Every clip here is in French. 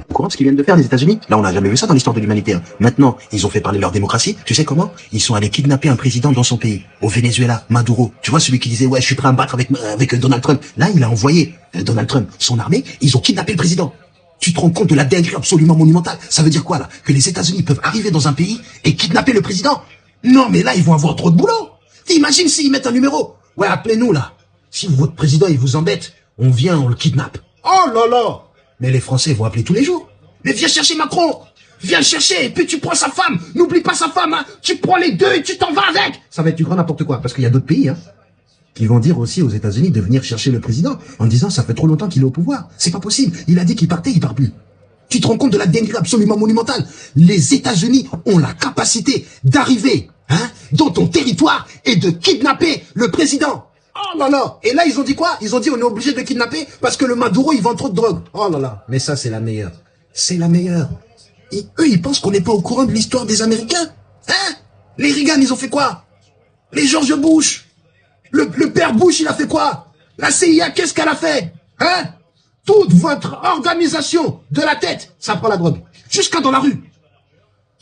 Au courant de ce qu'ils viennent de faire les États-Unis? Là, on n'a jamais vu ça dans l'histoire de l'humanité. Hein. Maintenant, ils ont fait parler leur démocratie. Tu sais comment? Ils sont allés kidnapper un président dans son pays, au Venezuela, Maduro. Tu vois, celui qui disait ouais, je suis prêt à me battre avec Donald Trump. Là, il a envoyé Donald Trump, son armée. Ils ont kidnappé le président. Tu te rends compte de la dinguerie absolument monumentale? Ça veut dire quoi là? Que les États-Unis peuvent arriver dans un pays et kidnapper le président? Non, mais là, ils vont avoir trop de boulot. T'imagines s'ils mettent un numéro? Ouais, appelez-nous là. Si votre président il vous embête, on vient, on le kidnappe. Oh là là! Mais les Français vont appeler tous les jours. Mais viens chercher Macron. Viens le chercher, et puis tu prends sa femme. N'oublie pas sa femme, hein. Tu prends les deux et tu t'en vas avec. Ça va être du grand n'importe quoi, parce qu'il y a d'autres pays, hein, qui vont dire aussi aux États-Unis de venir chercher le président, en disant ça fait trop longtemps qu'il est au pouvoir. C'est pas possible. Il a dit qu'il partait, il part plus. Tu te rends compte de la dinguerie absolument monumentale? Les États-Unis ont la capacité d'arriver, hein, dans ton territoire et de kidnapper le président. Oh là là. Et là, ils ont dit quoi? Ils ont dit on est obligé de le kidnapper parce que le Maduro, il vend trop de drogue. Oh là là. Mais ça, c'est la meilleure. C'est la meilleure. Et eux, ils pensent qu'on n'est pas au courant de l'histoire des Américains. Hein? Les Reagan, ils ont fait quoi? Les George Bush. Le père Bush, il a fait quoi? La CIA, qu'est-ce qu'elle a fait? Hein? Toute votre organisation de la tête, ça prend la drogue. Jusqu'à dans la rue.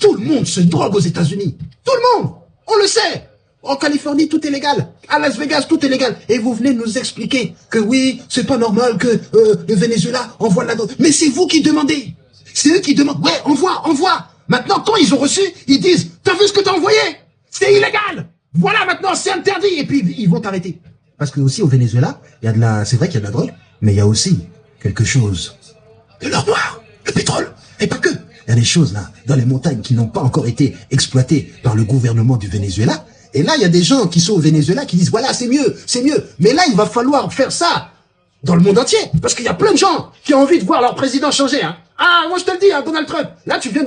Tout le monde se drogue aux États-Unis. Tout le monde. On le sait. En Californie, tout est légal. À Las Vegas, tout est légal. Et vous venez nous expliquer que oui, c'est pas normal que le Venezuela envoie la drogue. Mais c'est vous qui demandez. C'est eux qui demandent. Ouais, envoie. Maintenant, quand ils ont reçu, ils disent, t'as vu ce que t'as envoyé? C'est illégal. Voilà, maintenant, c'est interdit. Et puis, ils vont t'arrêter. Parce que aussi, au Venezuela, il y a de la, c'est vrai qu'il y a de la drogue, mais il y a aussi quelque chose. De l'or noir, le pétrole. Et pas que. Il y a des choses là, dans les montagnes qui n'ont pas encore été exploitées par le gouvernement du Venezuela. Et là, il y a des gens qui sont au Venezuela qui disent, voilà, c'est mieux. Mais là, il va falloir faire ça dans le monde entier. Parce qu'il y a plein de gens qui ont envie de voir leur président changer. Hein. Ah, moi je te le dis, hein, Donald Trump. Là, tu viens d'ouvrir